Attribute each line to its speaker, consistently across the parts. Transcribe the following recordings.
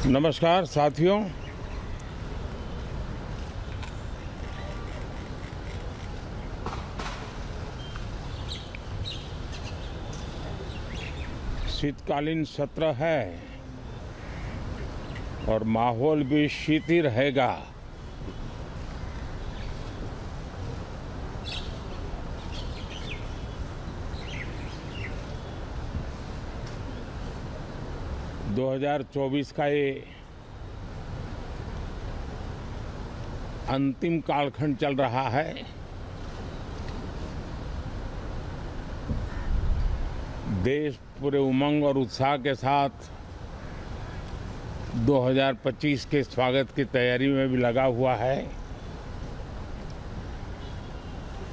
Speaker 1: नमस्कार साथियों। शीतकालीन सत्र है और माहौल भी शीत ही रहेगा। दो 2024 का ये अंतिम कालखंड चल रहा है। देश पूरे उमंग और उत्साह के साथ 2025 के स्वागत की तैयारी में भी लगा हुआ है।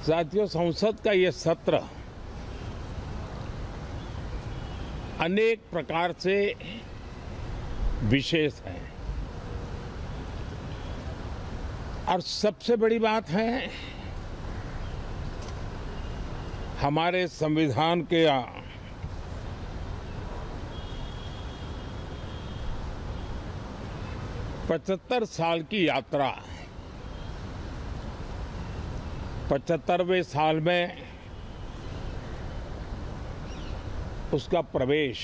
Speaker 1: साथियों, संसद का ये सत्र अनेक प्रकार से विशेष है और सबसे बड़ी बात है, हमारे संविधान के 75 साल की यात्रा, 75वें साल में उसका प्रवेश,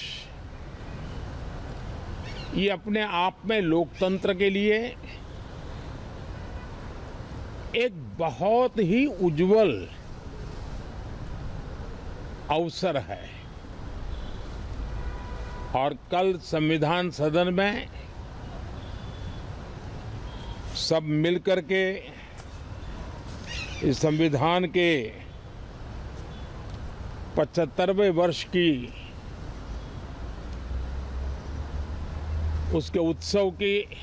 Speaker 1: ये अपने आप में लोकतंत्र के लिए एक बहुत ही उज्जवल अवसर है। और कल संविधान सदन में सब मिलकर के इस संविधान के 75वें वर्ष की उसके उत्सव की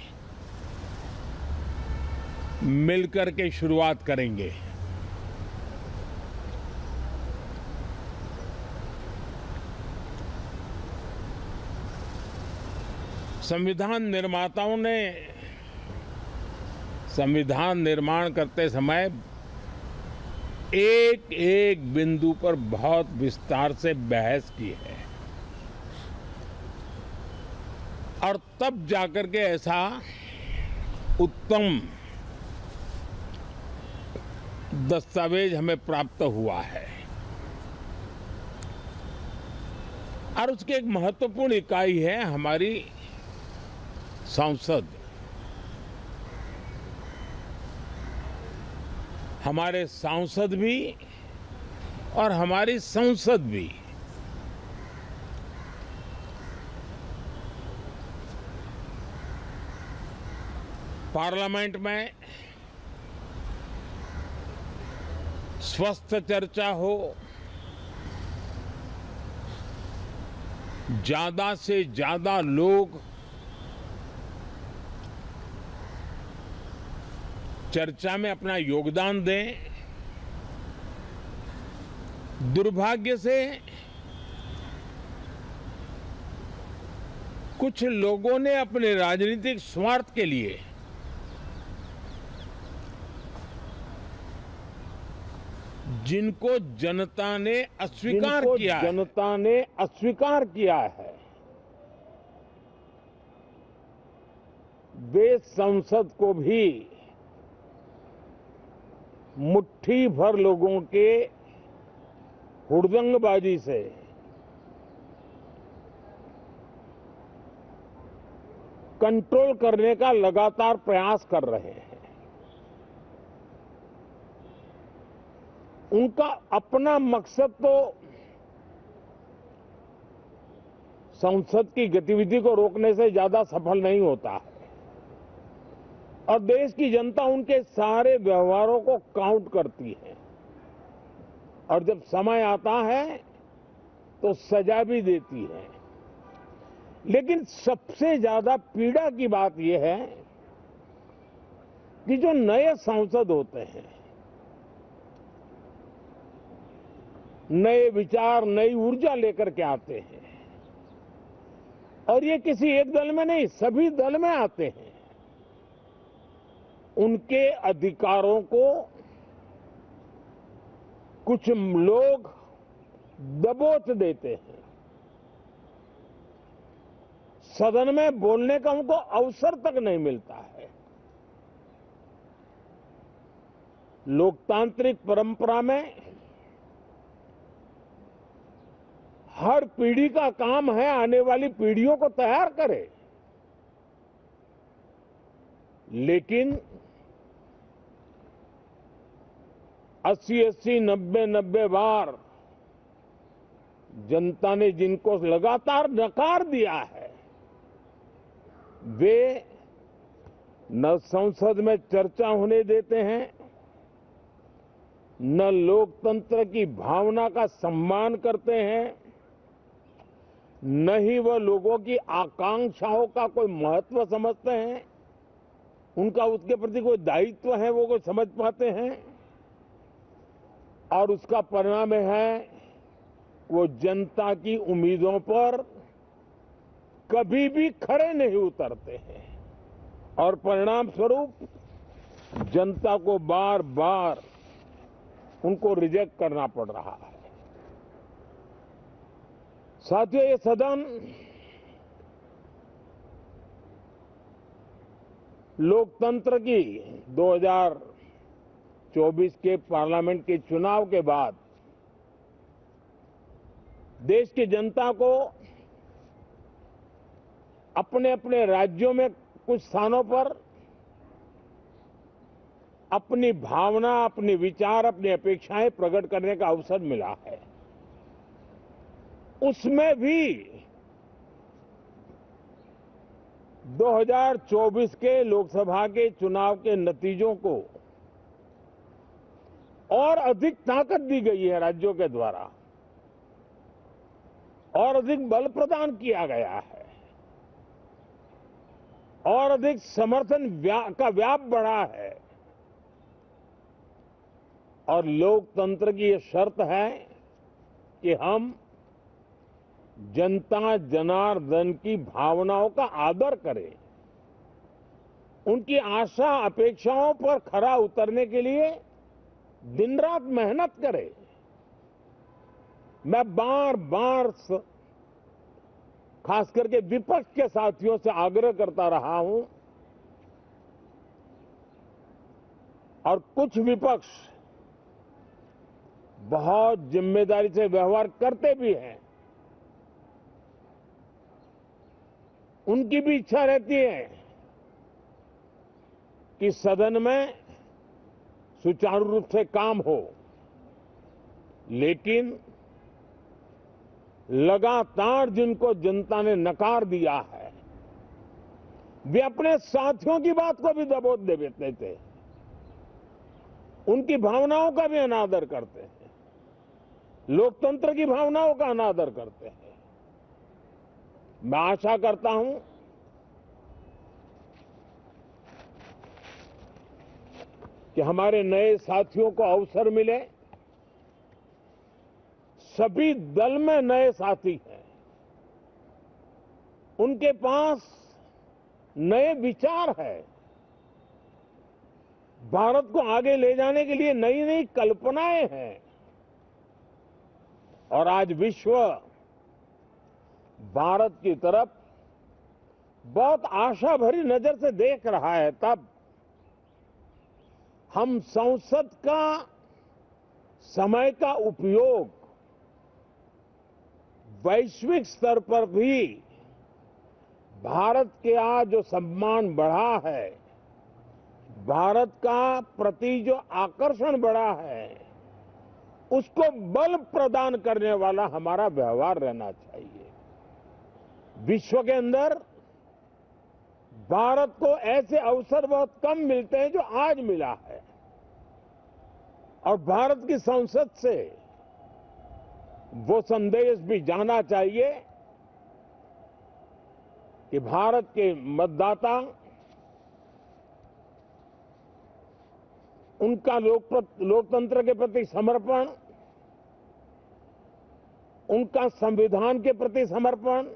Speaker 1: मिलकर के शुरुआत करेंगे। संविधान निर्माताओं ने संविधान निर्माण करते समय एक एक बिंदु पर बहुत विस्तार से बहस की है और तब जाकर के ऐसा उत्तम दस्तावेज हमें प्राप्त हुआ है। और उसकी एक महत्वपूर्ण इकाई है हमारी संसद। हमारे सांसद भी और हमारी संसद भी पार्लियामेंट में स्वस्थ चर्चा हो, ज्यादा से ज्यादा लोग चर्चा में अपना योगदान दें। दुर्भाग्य से कुछ लोगों ने अपने राजनीतिक स्वार्थ के लिए जिनको जनता ने अस्वीकार किया है, वे संसद को भी मुट्ठी भर लोगों के हुड़दंगबाजी से कंट्रोल करने का लगातार प्रयास कर रहे हैं। उनका अपना मकसद तो संसद की गतिविधि को रोकने से ज्यादा सफल नहीं होता है और देश की जनता उनके सारे व्यवहारों को काउंट करती है और जब समय आता है तो सजा भी देती है। लेकिन सबसे ज्यादा पीड़ा की बात यह है कि जो नए सांसद होते हैं, नए विचार, नई ऊर्जा लेकर के आते हैं और ये किसी एक दल में नहीं, सभी दल में आते हैं। उनके अधिकारों को कुछ लोग दबोच देते हैं। सदन में बोलने का उनको अवसर तक नहीं मिलता है। लोकतांत्रिक परंपरा में हर पीढ़ी का काम है आने वाली पीढ़ियों को तैयार करे, लेकिन 80-80, 90-90 बार जनता ने जिनको लगातार नकार दिया है, वे न संसद में चर्चा होने देते हैं, न लोकतंत्र की भावना का सम्मान करते हैं, न ही वह लोगों की आकांक्षाओं का कोई महत्व समझते हैं, उनका उसके प्रति कोई दायित्व है वो कोई समझ पाते हैं। और उसका परिणाम है वो जनता की उम्मीदों पर कभी भी खरे नहीं उतरते हैं और परिणाम स्वरूप जनता को बार बार उनको रिजेक्ट करना पड़ रहा है। साथियों, ये सदन लोकतंत्र की 2024 के पार्लियामेंट के चुनाव के बाद देश की जनता को अपने अपने राज्यों में कुछ स्थानों पर अपनी भावना, अपने विचार, अपनी अपेक्षाएं प्रकट करने का अवसर मिला है। उसमें भी 2024 के लोकसभा के चुनाव के नतीजों को और अधिक ताकत दी गई है राज्यों के द्वारा और अधिक बल प्रदान किया गया है और अधिक समर्थन का व्याप बढ़ा है। और लोकतंत्र की ये शर्त है कि हम जनता जनार्दन की भावनाओं का आदर करें, उनकी आशा अपेक्षाओं पर खरा उतरने के लिए दिन रात मेहनत करें। मैं बार बार खास करके विपक्ष के साथियों से आग्रह करता रहा हूं और कुछ विपक्ष बहुत जिम्मेदारी से व्यवहार करते भी हैं। उनकी भी इच्छा रहती है कि सदन में सुचारू रूप से काम हो, लेकिन लगातार जिनको जनता ने नकार दिया है, वे अपने साथियों की बात को भी दबोच देते थे, उनकी भावनाओं का भी अनादर करते हैं, लोकतंत्र की भावनाओं का अनादर करते हैं। मैं आशा करता हूं कि हमारे नए साथियों को अवसर मिले। सभी दल में नए साथी हैं, उनके पास नए विचार है, भारत को आगे ले जाने के लिए नई नई कल्पनाएं हैं। और आज विश्व भारत की तरफ बहुत आशा भरी नजर से देख रहा है, तब हम संसद का समय का उपयोग वैश्विक स्तर पर भी भारत के आज जो सम्मान बढ़ा है, भारत का प्रति जो आकर्षण बढ़ा है, उसको बल प्रदान करने वाला हमारा व्यवहार रहना चाहिए। विश्व के अंदर भारत को ऐसे अवसर बहुत कम मिलते हैं जो आज मिला है और भारत की संसद से वो संदेश भी जाना चाहिए कि भारत के मतदाता उनका लोकतंत्र के प्रति समर्पण, उनका संविधान के प्रति समर्पण,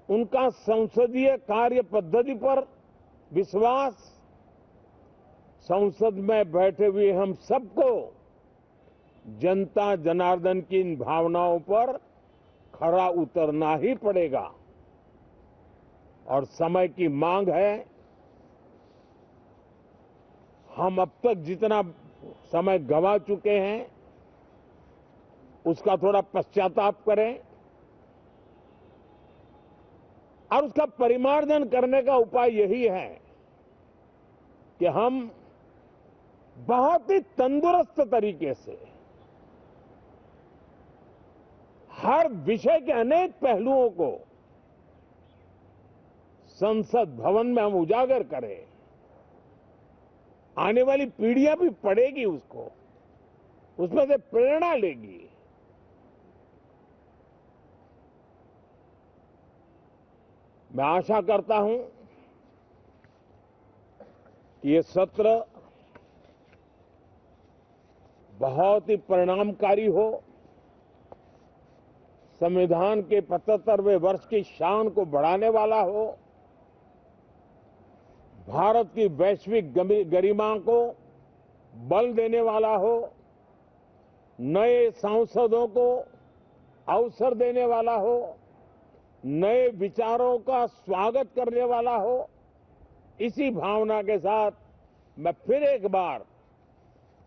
Speaker 1: उनका संसदीय कार्य पद्धति पर विश्वास, संसद में बैठे हुए हम सबको जनता जनार्दन की इन भावनाओं पर खरा उतरना ही पड़ेगा। और समय की मांग है। हम अब तक जितना समय गंवा चुके हैं उसका थोड़ा पश्चाताप करें और उसका परिमार्जन करने का उपाय यही है कि हम बहुत ही तंदुरुस्त तरीके से हर विषय के अनेक पहलुओं को संसद भवन में हम उजागर करें। आने वाली पीढ़ियां भी पढ़ेगी उसको, उसमें से प्रेरणा लेगी। मैं आशा करता हूं कि ये सत्र बहुत ही परिणामकारी हो, संविधान के 75वें वर्ष की शान को बढ़ाने वाला हो, भारत की वैश्विक गरिमा को बल देने वाला हो, नए सांसदों को अवसर देने वाला हो, नए विचारों का स्वागत करने वाला हो। इसी भावना के साथ मैं फिर एक बार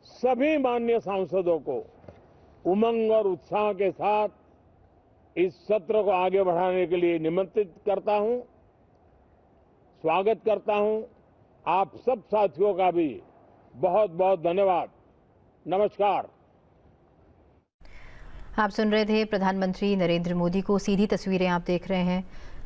Speaker 1: सभी माननीय सांसदों को उमंग और उत्साह के साथ इस सत्र को आगे बढ़ाने के लिए निमंत्रित करता हूं, स्वागत करता हूं। आप सब साथियों का भी बहुत बहुत धन्यवाद। नमस्कार।
Speaker 2: आप सुन रहे थे प्रधानमंत्री नरेंद्र मोदी को। सीधी तस्वीरें आप देख रहे हैं।